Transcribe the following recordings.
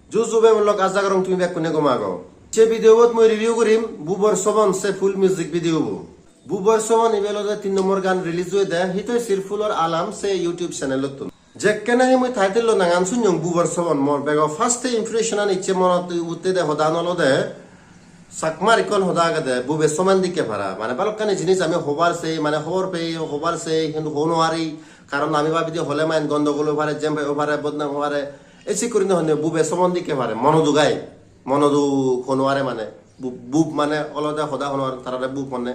Juzube mulok azagarong tumi bek kune gomago. Ce video bot moi review করিম Bubor Swbon se full music video bu. Bubor Swbon ibelo de 3 নম্বর গান release হয়ে দেয় হিতো সিরফুলর আলাম সে YouTube channel তুন যেখানে মই title না গান শুনং Bubor Swbon মোর বেগ first impression আন ইচ্ছে মনত উতে দে হদান হলো দে সাকমার ইকল হদা গদে Bubor Swbon দিকে ভাড়া মানে বালকানি জিনিস আমি হবার সে মানে হবর পে হবার সে কিন্তু হনোয়ারি কারণ আমি ভাবি যে হলে মান গন্ডগোল ওভারে জেম ওভারে বদনাম ওভারে এসি করিন হনে Bubor Swbon দিকে ভাড়া মনোদুগাই মনদু হনোয়ারে মানে বুব মানে অলদা হদা হনোয়ার তারারে বুব মানে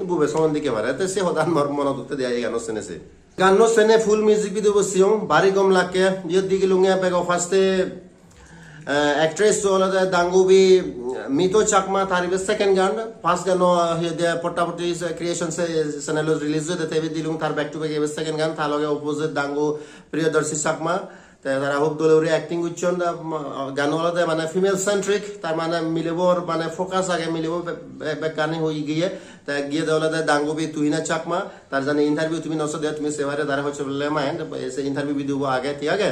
Bubor Swbon দিকে ভাড়া তে সে হদান মর মনদুতে দেয়া এই গান শুনেছে গান শুনে ফুল মিউজিক ভিডিও বসিও বাড়ি গম লাকে ইয়ে দিকে লুঙ্গে বেগ ফার্স্টে actress olada dangubi Tuhina Chakma taribe second gan first gan de portapoti creation se channel release de tebe dilung tar back to back second gan thaloge opposite dangu Priyadarshi Chakma তারা খুব দলরে acting করছেন গান হলতে মানে female centric তার মানে মিলেবর মানে focus আগে মিলেব গানে হয়ে গিয়ে তা গিয়ে দেওয়ালে দাঙ্গবি Tuhina Chakma তার জানে ইন্টারভিউ তুমি নসো দে তুমি সেবারে দ্বারা হচ্ছে বলে মাইন্ড এসে ইন্টারভিউ ভিডিও আগে ঠিক আছে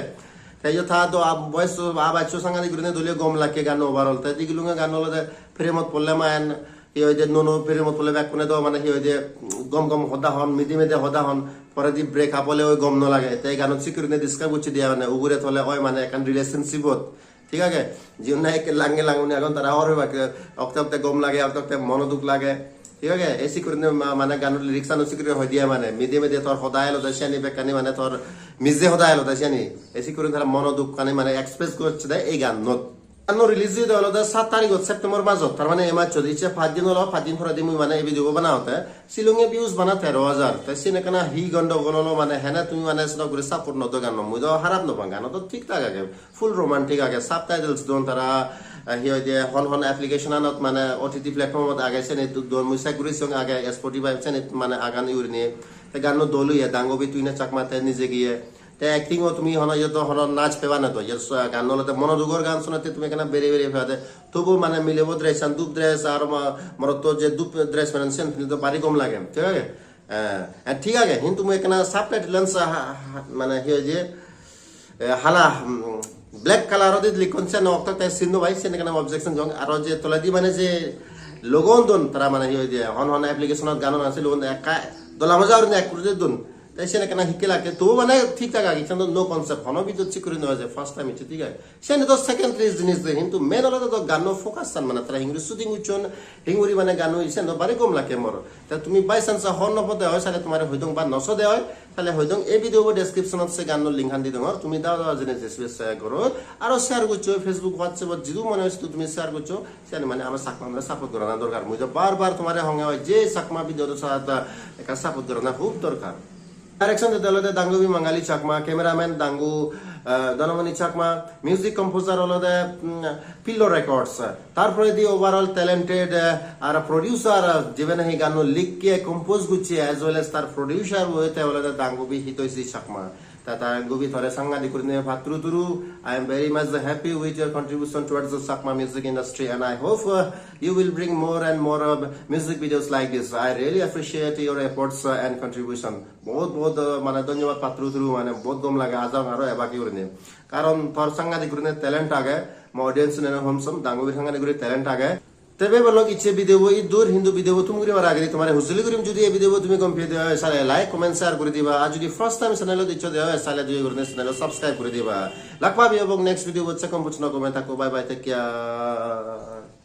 তাই যে থা তো বয়স আবাচ্চো সাংগাদি গুরনে দলিয়ে গম লাগে গান ওভারঅল তাই দিগুলুঙ্গা গান হলতে প্রেমত পড়লে মাইন ইয়ে নোনো প্রেমত পড়লে ব্যাক কোনে দাও মানে ইয়ে গম গম হদা হন মিদি মেদে হদা হন পরে দি ব্রেক আপ হলে ওই গম ন লাগে তাই গানত সিকিউরিটি ডিসকাস করছে দিয়া মানে উগুরে থলে ওই মানে একান রিলেশনশিপত ঠিক আছে জীবন না এক লাঙ্গে লাঙ্গুনি এখন তারা আর হইবা অক্তে অক্তে গম লাগে অক্তে অক্তে মনোদুখ লাগে ঠিক আছে এই সিকিউরিটি মানে গানত লিরিক্স আনো সিকিউরিটি হয় দিয়া মানে মিদি মেদে তোর হদায় হলো দেশানি বেকানি মানে তোর মিজে হদায় হলো দেশানি এই সিকিউরিটি তারা মনোদুখ কানি মানে এক্সপ্রেস করছে দেয় এই গান নত গানো রিলিজ দিয়ে হলো 7 তারিখ সেপ্টেম্বর মাসত তার মানে এই মাস চলে ইচ্ছে 5 দিন হলো 5 দিন পরে দিমু মানে এই ভিডিও বানাওতে শিলংয়ে ভিউজ বানা 13000 তাই সিনে কানা হি গন্ডগোল হলো মানে হেনা তুমি মানে সেটা করে সাপোর্ট নতো গান মুই তো খারাপ নবা গান তো ঠিকঠাক আগে ফুল রোমান্টিক আগে সাবটাইটেলস দন তারা হিয় দিয়ে হন হন অ্যাপ্লিকেশন আনত মানে ওটিটি প্ল্যাটফর্মত আগে সেনে দন মুই সাইগুরি সঙ্গে আগে স্পটিফাই সেনে মানে আগান ইউরি নিয়ে তাই গানো দলুইয়া দাঙ্গবি Tuhina Chakma তে নিজে গিয়ে অ্যাক্টিং ও তুমি হন ইয়ে তো হন নাচ পেবা না তো গান হলে মনোযোগর গান শোনাতে তুমি এখানে বেড়ে বেড়ে ফেলাতে তবু মানে মিলেব ড্রেস দুপ ড্রেস আর মর তো যে দুপ ড্রেস মানে সেন তো বাড়ি কম লাগে ঠিক আছে ঠিক আছে কিন্তু তুমি এখানে সাবটাইটেলস মানে হিয়ে যে হালা ব্ল্যাক কালার দিয়ে লিখছে না অক্ত তাই সিন্ধু ভাই সেন এখানে অবজেকশন জং আর যে তোলা দি মানে যে লগন দন তারা মানে হিয়ে যে হন হন অ্যাপ্লিকেশনত গান আছে লগন একা দলা মজা আর এক করে দন তাই সেনে কেনা হিকে লাগে তো মানে ঠিকঠাক আগে কিন্তু নো কনসেপ্ট হন বিদ্যুৎ চিকুরি নেওয়া যায় ফার্স্ট টাইম ঠিক আছে সেনে তো সেকেন্ড রেস জিনিস দেয় কিন্তু মেন হলো তো গান ফোকাস চান মানে তারা হিঙ্গুরি শুটিং উচ্চন হিঙ্গুরি মানে গান হইছে না বাড়ি কম লাগে মর তা তুমি বাই চান্স হন নপদে হয় তাহলে তোমার হইদং বা নস দে হয় তাহলে হইদং এই ভিডিও ডেসক্রিপশনত সে গান লিংক হান দি দং তুমি দাও দাও জিনিস শেয়ার করো আর শেয়ার করছো ফেসবুক হোয়াটসঅ্যাপ জিদু মনে হয় তুমি শেয়ার করছো সেনে মানে আমার সাকমা মানে সাপোর্ট করা না দরকার মুই তো বারবার তোমার হঙ্গে হয় যে সাকমা ভিডিও সাথে একটা সাপোর্ট করা না খুব দরকার Direction de Dalode Dangubi Mangali Chakma, cameraman Dangu Donamani Chakma, music composer Olode Pillow Records. Tarpore the overall talented are a producer Jivanahi Ganu Likke compose Gucci as well as star producer with Olode Dangubi Hitoisi Chakma. Tata Gubi Thore Sanga di Kurne Patru Turu. I am very much happy with your contribution towards the Chakma music industry and I hope you will bring more and more music videos like this. I really appreciate your efforts and contribution. बहुत মানে ধন্যবাদ পাত্র through মানে বহুত গম লাগে আজাম আরো এবাকি করে নে কারণ তোর সাংগাদিক করে ট্যালেন্ট আগে মো অডিয়েন্স নে হোমসম দাঙ্গুবির সাংগাদিক করে ট্যালেন্ট আগে তবে বলো ইচ্ছে ভিডিও এই দূর হিন্দু ভিডিও তুমি করে আর আগে তোমার হুজুলি করিম যদি এই ভিডিও তুমি কমপ্লিট দেওয়া হয় তাহলে লাইক কমেন্ট শেয়ার করে দিবা আর যদি ফার্স্ট টাইম চ্যানেলে দিচ্ছ দেওয়া হয় তাহলে দুই করে চ্যানেল সাবস্ক্রাইব করে দিবা লাখ পাবি এবং নেক্সট ভিডিও হচ্ছে কম বুঝনা কমেন্ট থাকো বাই বাই টেক কেয়ার